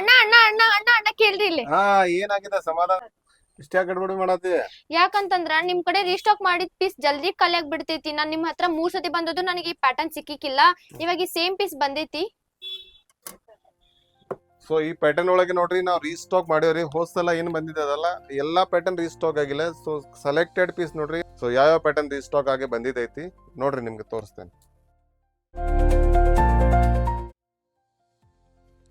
ಅಣ್ಣ ಅಣ್ಣ ಅಣ್ಣ ಅಣ್ಣ ಅಣ್ಣ ಕೇಳ್ರಿ ಇಲ್ಲಿ. ಹಾ ಏನಾಗಿದೆ ಸಮಾಧಾನ ಇಷ್ಟೇ ಗಡ್ಬಡಿ ಮಾಡತ್ತಿ. ಯಾಕಂತಂದ್ರ ನಿಮ್ ಕಡೆ ರೀಸ್ಟಾಕ್ ಮಾಡಿದ ಪೀಸ್ ಜಲ್ದಿ ಖಾಲಿ ಆಗ್ಬಿಡ್ತೈತಿ. ನಾನ್ ನಿಮ್ ಹತ್ರ 3 ಸತಿ ಬಂದದ್ದು ನನಗೆ ಈ ಪ್ಯಾಟರ್ನ್ ಸಿಕ್ಕಿಕ್ಕಿಲ್ಲ. ಇವಾಗ ಈ ಸೇಮ್ ಪೀಸ್ ಬಂದೈತಿ. ಸೊ ಈ ಪ್ಯಾಟರ್ನ್ ಒಳಗೆ ನೋಡ್ರಿ ನಾವು ರೀಸ್ಟಾಕ್ ಮಾಡಿವ್ರಿ. ಹೋದ್ಸಲ ಏನ್ ಬಂದಿದೆ ಅದಲ್ಲ ಎಲ್ಲಾ ಪ್ಯಾಟರ್ನ್ ರೀಸ್ಟಾಕ್ ಆಗಿಲ್ಲ. ಸೊ ಸೆಲೆಕ್ಟೆಡ್ ಪೀಸ್ ನೋಡ್ರಿ. ಸೊ ಯಾವ ಪ್ಯಾಟರ್ನ್ ರೀಸ್ಟಾಕ್ ಆಗಿ ಬಂದಿದೈತಿ ನೋಡ್ರಿ ನಿಮ್ಗೆ ತೋರಿಸ್ತೇನೆ.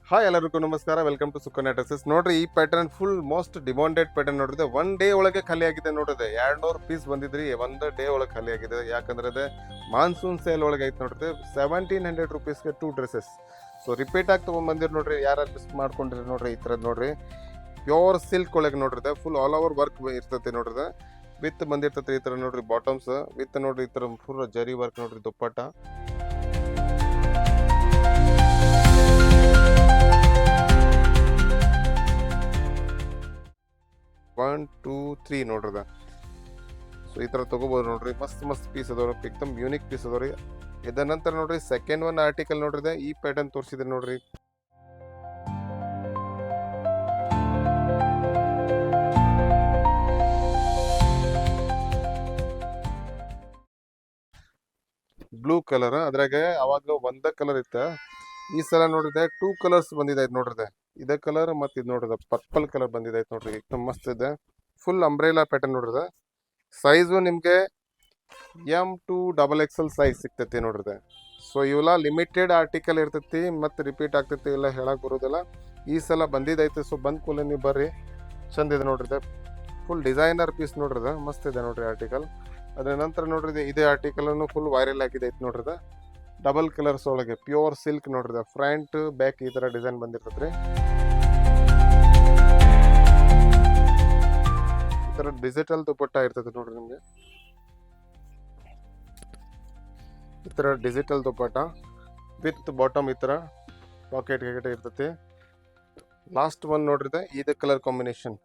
ಹಾಯ್ ಎಲ್ಲರಿಗೂ ನಮಸ್ಕಾರ, ವೆಲ್ಕಮ್ ಟು ಸುಕನ್ಯಾ ಡ್ರೆಸಸ್. ನೋಡ್ರಿ ಈ pattern full most demanded pattern ನೋಡ್ರಿ. ಒನ್ ಡೇ ಒಳಗೆ ಖಾಲಿ ಆಗಿದೆ ನೋಡ್ರಿ. 200 ಪೀಸ್ ಬಂದಿದ್ರಿ, ಒಂದು ಡೇ ಒಳಗೆ ಖಾಲಿ ಆಗಿದೆ. ಯಾಕಂದ್ರೆ ಅದೇ ಮಾನ್ಸೂನ್ ಸೇಲ್ ಒಳಗೆ ಐತೆ ನೋಡ್ರಿ. 1700 rupeesಗೆ 2 ಡ್ರೆಸ್ಸಸ್. ಸೊ ರಿಪೀಟ್ ಆಗಿ ತೊಗೊಂಡ್ಬಂದಿರಿ ನೋಡ್ರಿ. ಯಾರು ಮಿಸ್ ಮಾಡ್ಕೊಂಡಿರಿ ನೋಡ್ರಿ. ಈ ಥರದ್ದು ನೋಡ್ರಿ ಪ್ಯೂರ್ ಸಿಲ್ಕ್ ಒಳಗೆ ನೋಡ್ರಿ. ಫುಲ್ ಆಲ್ ಓವರ್ ವರ್ಕ್ ಇರ್ತೈತಿ ನೋಡ್ರಿ. ವಿತ್ ಬಂದಿರ್ತೈತಿ ಈ ಥರ ನೋಡ್ರಿ ಬಾಟಮ್ಸ್ ವಿತ್ ನೋಡ್ರಿ ಈ ಥರ ಫುಲ್ ಜರಿ ವರ್ಕ್ ನೋಡ್ರಿ ದುಪ್ಪಟ್ಟ. 1 2 3 ನೋಡ್ರದ. ಸೊ ಈ ತರ ತಗೋಬಹುದು ನೋಡ್ರಿ. ಮಸ್ತ್ ಪೀಸ್ ಅದಾವ್ರಿ, ಏಕದಮ್ ಯೂನಿಕ್ ಪೀಸ್ ಅದಾವ್ರಿ. ಇದ ನಂತರ ನೋಡ್ರಿ ಸೆಕೆಂಡ್ ಒನ್ ಆರ್ಟಿಕಲ್ ನೋಡ್ರಿ. ಈ ಪ್ಯಾಟರ್ನ್ ತೋರಿಸಿದ್ರಿ ನೋಡ್ರಿ. ಬ್ಲೂ ಕಲರ್, ಅದ್ರಾಗ ಅವಾಗ ಒಂದ ಕಲರ್ ಇತ್ತ. ಈ ಸಲ ನೋಡಿದೆ 2 ಕಲರ್ಸ್ ಬಂದಿದೈತೆ ನೋಡ್ರಿ. ಇದೇ ಕಲರ್ ಮತ್ತೆ ಇದು ನೋಡ್ರಿ ಪರ್ಪಲ್ ಕಲರ್ ಬಂದಿದೈತೆ ನೋಡ್ರಿ. ಏಕದಮ್ ಮಸ್ತ್ ಇದೆ. ಫುಲ್ ಅಂಬ್ರೆಲಾ ಪ್ಯಾಟರ್ನ್ ನೋಡ್ರಿ. ಸೈಜು ನಿಮ್ಗೆ M2XXL ಸೈಜ್ ಸಿಗ್ತೈತಿ ನೋಡ್ರಿ. ಸೊ ಇವೆಲ್ಲ ಲಿಮಿಟೆಡ್ ಆರ್ಟಿಕಲ್ ಇರ್ತೈತಿ, ಮತ್ತೆ ರಿಪೀಟ್ ಆಗ್ತೈತಿ, ಇಲ್ಲ ಹೇಳಕ್ ಬರೋದಿಲ್ಲ. ಈ ಸಲ ಬಂದಿದೈತಿ. ಸೊ ಬಂದ್ ಕೂಲೆ ನೀವು ಬರ್ರಿ, ಚಂದ ಇದೆ ನೋಡ್ರಿ. ಫುಲ್ ಡಿಸೈನರ್ ಪೀಸ್ ನೋಡ್ರಿ, ಮಸ್ತ್ ಇದೆ ನೋಡ್ರಿ ಆರ್ಟಿಕಲ್. ಅದ್ರ ನಂತರ ನೋಡ್ರಿ ಇದೇ ಆರ್ಟಿಕಲ್ ಫುಲ್ ವೈರಲ್ ಆಗಿದೈತಿ ನೋಡ್ರಿ. ಡಬಲ್ ಕಲರ್ಸ್ ಒಳಗೆ ಪ್ಯೂರ್ ಸಿಲ್ಕ್ ನೋಡ್ರಿ. ಫ್ರಂಟ್ ಬ್ಯಾಕ್ ಈ ತರ ಡಿಸೈನ್ ಬಂದಿರ್ತೈತ್ರಿ. ಈ ತರ ಡಿಜಿಟಲ್ ದುಪಟ್ಟ ಇರ್ತೈತಿ ನೋಡ್ರಿ ನಿಮ್ಗೆ. ಈ ತರ ಡಿಜಿಟಲ್ ದುಪಟ್ಟ ವಿತ್ ಬಾಟಮ್ ಈ ತರ ಪಾಕೆಟ್ ಇರ್ತೈತಿ. ಲಾಸ್ಟ್ ಒನ್ ನೋಡ್ರಿ ಇದೇ ಕಲರ್ ಕಾಂಬಿನೇಷನ್.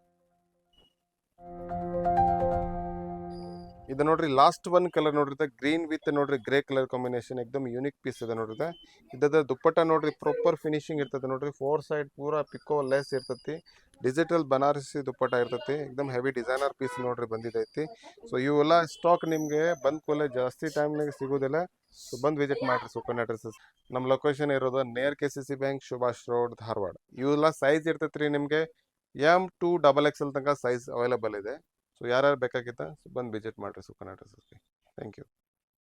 ಇದು ನೋಡ್ರಿ ಲಾಸ್ಟ್ ಒನ್ ಕಲರ್ ನೋಡ್ರಿ. ಗ್ರೀನ್ ವಿತ್ ನೋಡ್ರಿ ಗ್ರೇ ಕಲರ್ ಕಾಂಬಿನೇಷನ್. ಏಕದಮ್ ಯೂನಿಕ್ ಪೀಸ್ ಇದೆ ನೋಡ್ರಿ. ಇದ ದುಪ್ಪಟ್ಟ ನೋಡ್ರಿ ಪ್ರಾಪರ್ ಫಿನಿಶಿಂಗ್ ಇರ್ತೈತಿ ನೋಡ್ರಿ. 4 ಸೈಡ್ ಪೂರಾ ಪಿಕೋ ಲೆಸ್ ಇರ್ತೈತಿ. ಡಿಜಿಟಲ್ ಬನಾರಸಿ ದುಪ್ಪಟ್ಟ ಇರ್ತೈತಿ. ಏಕದಮ್ ಹೆವಿ ಡಿಸೈನರ್ ಪೀಸ್ ನೋಡ್ರಿ ಬಂದಿದೈತಿ. ಸೊ ಇವೆಲ್ಲ ಸ್ಟಾಕ್ ನಿಮ್ಗೆ ಬಂದ್ ಕೂಲೆ ಜಾಸ್ತಿ ಟೈಮ್ನಾಗ ಸಿಗೋದಿಲ್ಲ. ಸೊ ಬಂದ್ ವಿಸಿಟ್ ಮಾಡ್ರಿ ಸುಕನ್ಯಾ ಡ್ರೆಸಸ್. ನಮ್ಮ ಲೊಕೇಶನ್ ಇರೋದು ನೇರ್ KCC bank, Subhash road, Dharwad. ಇವೆಲ್ಲ ಸೈಜ್ ಇರ್ತೈತ್ರಿ ನಿಮ್ಗೆ M2XXL ತನಕ ಸೈಜ್ ಅವೈಲೇಬಲ್ ಇದೆ. ಸೊ ಯಾರ್ಯಾರು ಬೇಕಾಗಿತ್ತ ಬಂದು ವಿಸಿಟ್ ಮಾಡ್ರಿ ಸುಕನ್ಯಾ ಡ್ರೆಸಸ್ಗೆ. Thank you.